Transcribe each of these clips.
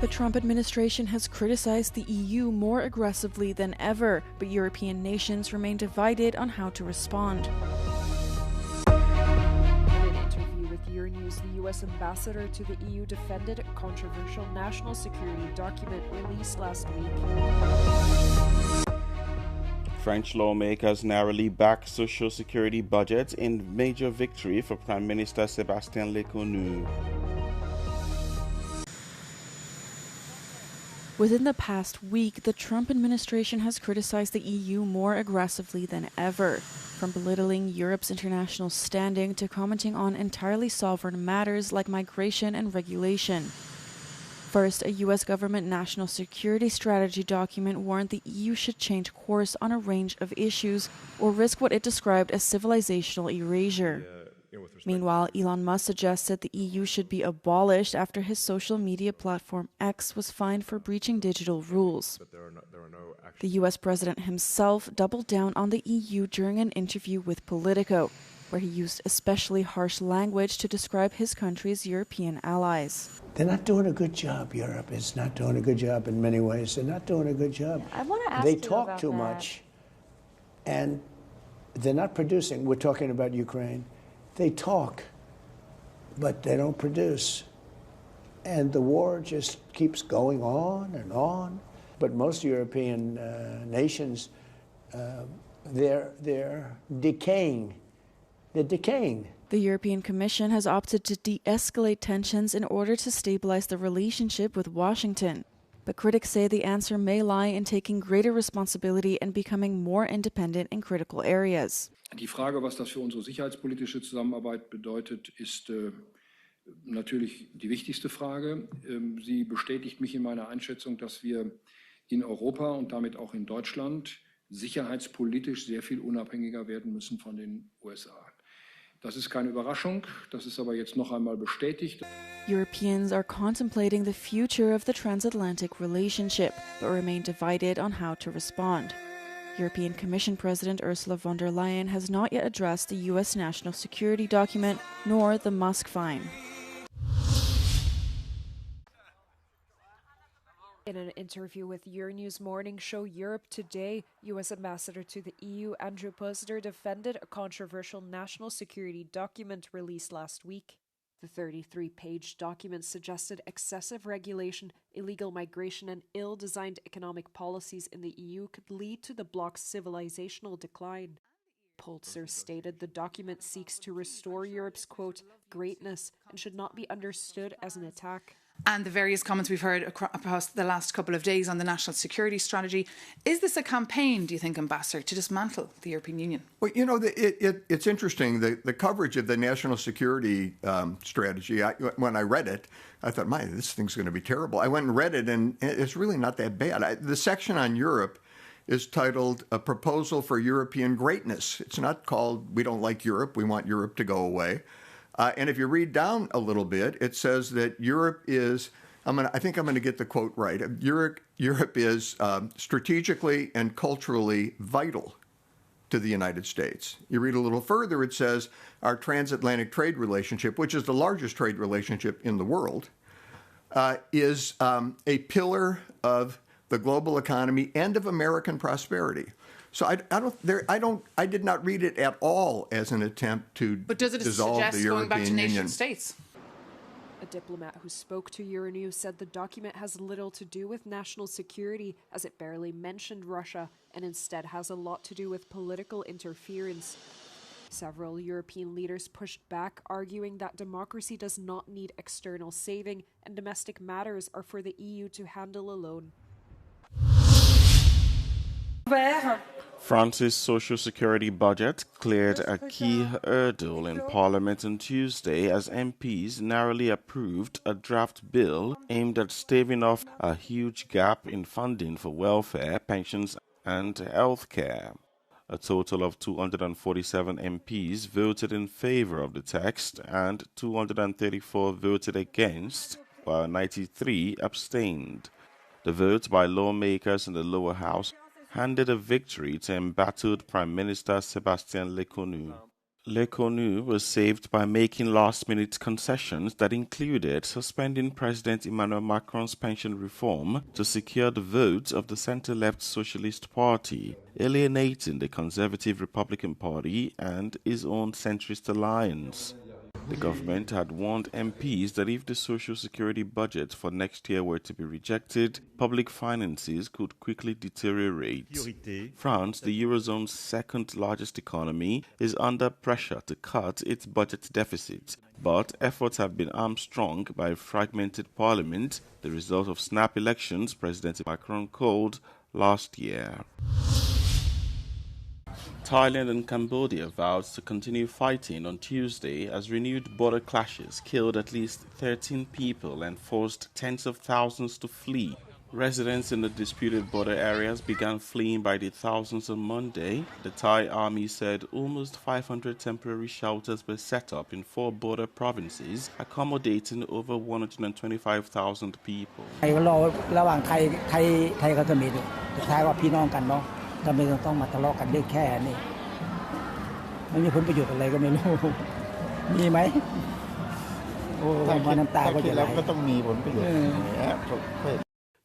The Trump administration has criticized the EU more aggressively than ever, but European nations remain divided on how to respond. In an interview with Euronews, the U.S. ambassador to the EU defended a controversial national security document released last week. French lawmakers narrowly back social security budget in major victory for Prime Minister Sébastien Lecornu. Within the past week, the Trump administration has criticized the EU more aggressively than ever, from belittling Europe's international standing to commenting on entirely sovereign matters like migration and regulation. First, a U.S. government national security strategy document warned the EU should change course on a range of issues or risk what it described as civilizational erasure. Meanwhile, Elon Musk suggested the EU should be abolished after his social media platform X was fined for breaching digital rules. The U.S. president himself doubled down on the EU during an interview with Politico, where he used especially harsh language to describe his country's European allies. They're not doing a good job. Europe is not doing a good job in many ways. They're not doing a good job. I want to ask They you talk about too that. much, and they're not producing. We're talking about Ukraine. They talk, but they don't produce. And the war just keeps going on and on. But most European nations, they're decaying. They're decaying. The European Commission has opted to de-escalate tensions in order to stabilize the relationship with Washington. But critics say the answer may lie in taking greater responsibility and becoming more independent in critical areas. Die Frage, was das für unsere sicherheitspolitische Zusammenarbeit bedeutet, ist natürlich die wichtigste Frage. Sie bestätigt mich in meiner Einschätzung, dass wir in Europa und damit auch in Deutschland sicherheitspolitisch sehr viel unabhängiger werden müssen von den USA. Das ist keine Überraschung, das ist aber jetzt noch einmal bestätigt. Europeans are contemplating the future of the transatlantic relationship, but remain divided on how to respond. European Commission President Ursula von der Leyen has not yet addressed the U.S. national security document, nor the Musk fine. In an interview with Euronews Morning Show Europe Today, U.S. Ambassador to the EU Andrew Posner defended a controversial national security document released last week. The 33-page document suggested excessive regulation, illegal migration, and ill-designed economic policies in the EU could lead to the bloc's civilizational decline. Posner stated the document seeks to restore Europe's, quote, greatness and should not be understood as an attack. And the various comments we've heard across the last couple of days on the national security strategy. Is this a campaign, do you think, Ambassador, to dismantle the European Union? Well, you know, it's interesting, the coverage of the national security strategy. When I read it, I thought, this thing's going to be terrible. I went and read it, and it's really not that bad. The section on Europe is titled A Proposal for European Greatness. It's not called We Don't Like Europe, We Want Europe to Go Away. And if you read down a little bit, it says that Europe is, I think I'm going to get the quote right, Europe is strategically and culturally vital to the United States. You read a little further, it says our transatlantic trade relationship, which is the largest trade relationship in the world, is a pillar of the global economy and of American prosperity. So I did not read it at all as an attempt to dissolve the European Union. But does it suggest going back to nation states? A diplomat who spoke to Euronews said the document has little to do with national security, as it barely mentioned Russia, and instead has a lot to do with political interference. Several European leaders pushed back, arguing that democracy does not need external saving and domestic matters are for the EU to handle alone. France's social security budget cleared a key hurdle in Parliament on Tuesday as MPs narrowly approved a draft bill aimed at staving off a huge gap in funding for welfare, pensions and health care. A total of 247 MPs voted in favor of the text and 234 voted against, while 93 abstained. The vote by lawmakers in the lower house handed a victory to embattled Prime Minister Sébastien Lecornu. L'Economie was saved by making last-minute concessions that included suspending President Emmanuel Macron's pension reform to secure the votes of the centre-left Socialist Party, alienating the Conservative Republican Party and his own centrist alliance. The government had warned MPs that if the social security budget for next year were to be rejected, public finances could quickly deteriorate. France, the Eurozone's second largest economy, is under pressure to cut its budget deficit, but efforts have been armstrong by a fragmented parliament, the result of snap elections President Macron called last year. Thailand and Cambodia vowed to continue fighting on Tuesday as renewed border clashes killed at least 13 people and forced tens of thousands to flee. Residents in the disputed border areas began fleeing by the thousands on Monday. The Thai army said almost 500 temporary shelters were set up in 4 border provinces, accommodating over 125,000 people.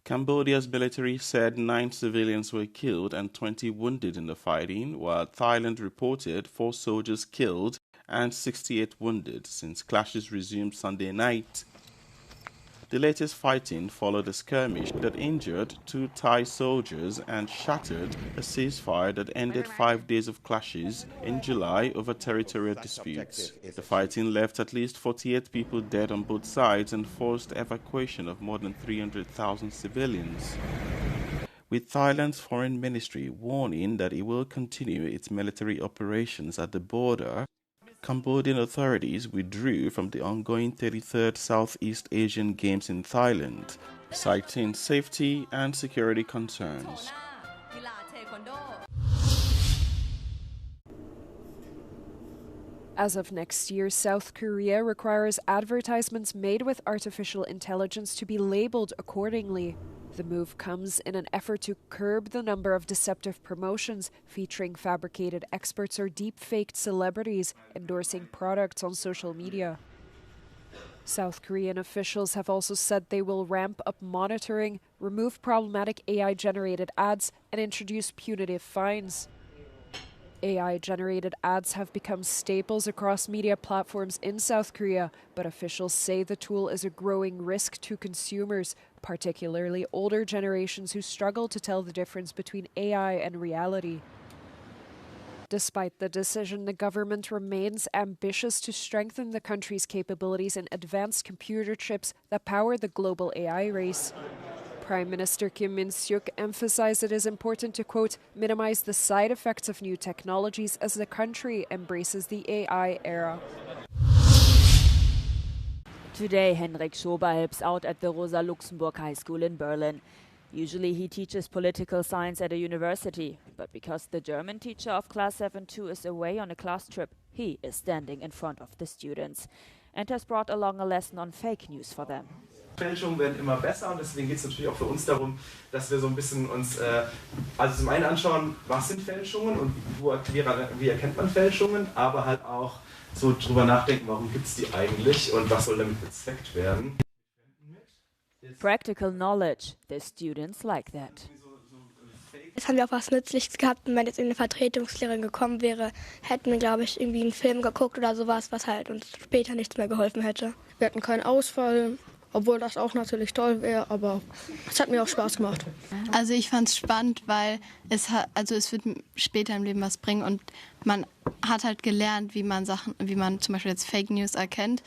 Cambodia's military said 9 civilians were killed and 20 wounded in the fighting, while Thailand reported 4 soldiers killed and 68 wounded since clashes resumed Sunday night. The latest fighting followed a skirmish that injured 2 Thai soldiers and shattered a ceasefire that ended 5 days of clashes in July over territorial disputes. The fighting left at least 48 people dead on both sides and forced evacuation of more than 300,000 civilians, with Thailand's foreign ministry warning that it will continue its military operations at the border. Cambodian authorities withdrew from the ongoing 33rd Southeast Asian Games in Thailand, citing safety and security concerns. As of next year, South Korea requires advertisements made with artificial intelligence to be labeled accordingly. The move comes in an effort to curb the number of deceptive promotions featuring fabricated experts or deep-faked celebrities endorsing products on social media. South Korean officials have also said they will ramp up monitoring, remove problematic AI-generated ads, and introduce punitive fines. AI-generated ads have become staples across media platforms in South Korea, but officials say the tool is a growing risk to consumers, particularly older generations who struggle to tell the difference between AI and reality. Despite the decision, the government remains ambitious to strengthen the country's capabilities in advanced computer chips that power the global AI race. Prime Minister Kim Min-syuk emphasized it is important to, quote, minimize the side effects of new technologies as the country embraces the AI era. Today, Henrik Schober helps out at the Rosa Luxemburg High School in Berlin. Usually he teaches political science at a university, but because the German teacher of Class 7-2 is away on a class trip, he is standing in front of the students and has brought along a lesson on fake news for them. Fälschungen werden immer besser und deswegen geht es natürlich auch für uns darum, dass wir so ein bisschen uns also zum einen anschauen, was sind Fälschungen und wie erkennt man Fälschungen, aber halt auch so drüber nachdenken, warum gibt es die eigentlich und was soll damit bezweckt werden. Practical knowledge, the students like that. Jetzt haben wir auch was Nützliches gehabt und wenn jetzt eine Vertretungslehrerin gekommen wäre, hätten wir, glaube ich, irgendwie einen Film geguckt oder sowas, was halt uns später nichts mehr geholfen hätte. Wir hatten keinen Ausfall. Obwohl das auch natürlich toll wäre, aber es hat mir auch Spaß gemacht. Also ich fand es spannend, weil es wird später im Leben was bringen und man hat halt gelernt, wie man zum Beispiel jetzt Fake News erkennt.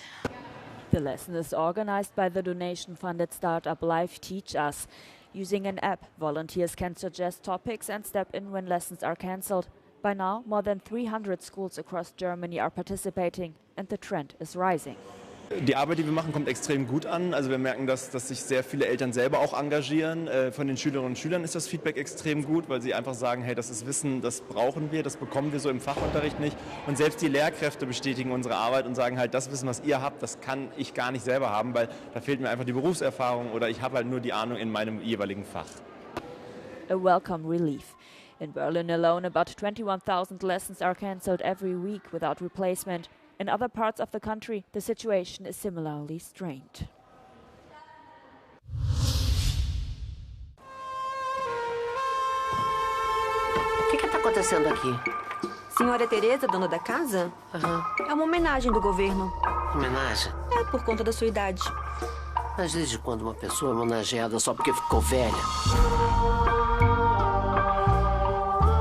The lesson is organized by the donation-funded startup Live Teach Us. Using an app, volunteers can suggest topics and step in when lessons are cancelled. By now, more than 300 schools across Germany are participating, and the trend is rising. Die Arbeit, die wir machen, kommt extrem gut an. Also wir merken, dass sich sehr viele Eltern selber auch engagieren. Von den Schülerinnen und Schülern ist das Feedback extrem gut, weil sie einfach sagen, hey, das ist Wissen, das brauchen wir, das bekommen wir so im Fachunterricht nicht. Und selbst die Lehrkräfte bestätigen unsere Arbeit und sagen halt, das Wissen, was ihr habt, das kann ich gar nicht selber haben, weil da fehlt mir einfach die Berufserfahrung oder ich habe halt nur die Ahnung in meinem jeweiligen Fach. A welcome relief. In Berlin alone, about 21,000 lessons are cancelled every week without replacement. In other parts of the country, the situation is similarly strained. O que está acontecendo aqui? Senhora Tereza, dona da casa? Aham. É uma homenagem do governo. Homenagem? É, por conta da sua idade. Mas desde quando uma pessoa é homenageada só porque ficou velha?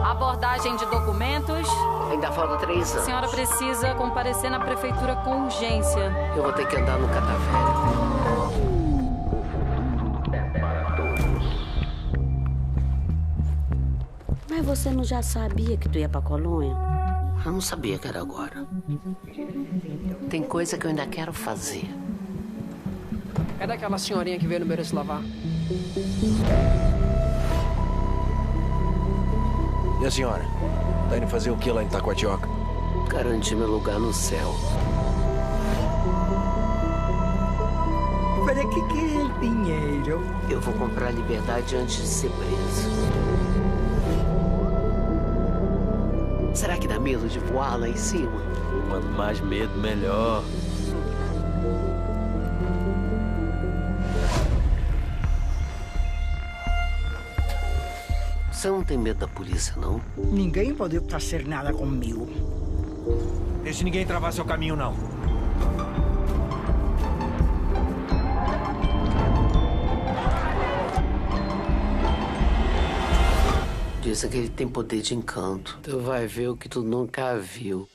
Abordagem de documentos. Ainda falta 3 A anos. senhora precisa comparecer na prefeitura com urgência. Eu vou ter que andar no catavento. Mas você não já sabia que tu ia pra colônia? Eu não sabia que era agora. Tem coisa que eu ainda quero fazer. É daquela senhorinha que veio no Beira se lavar. E a senhora? Tá indo fazer o que lá em Taquatioca? Garantir meu lugar no céu. Para que é dinheiro? Eu vou comprar liberdade antes de ser preso. Será que dá medo de voar lá em cima? Quanto mais medo, melhor. Você não tem medo da polícia, não? Ninguém pode fazer nada comigo. Deixe ninguém travar seu caminho, não. Dizem que ele tem poder de encanto. Tu vai ver o que tu nunca viu.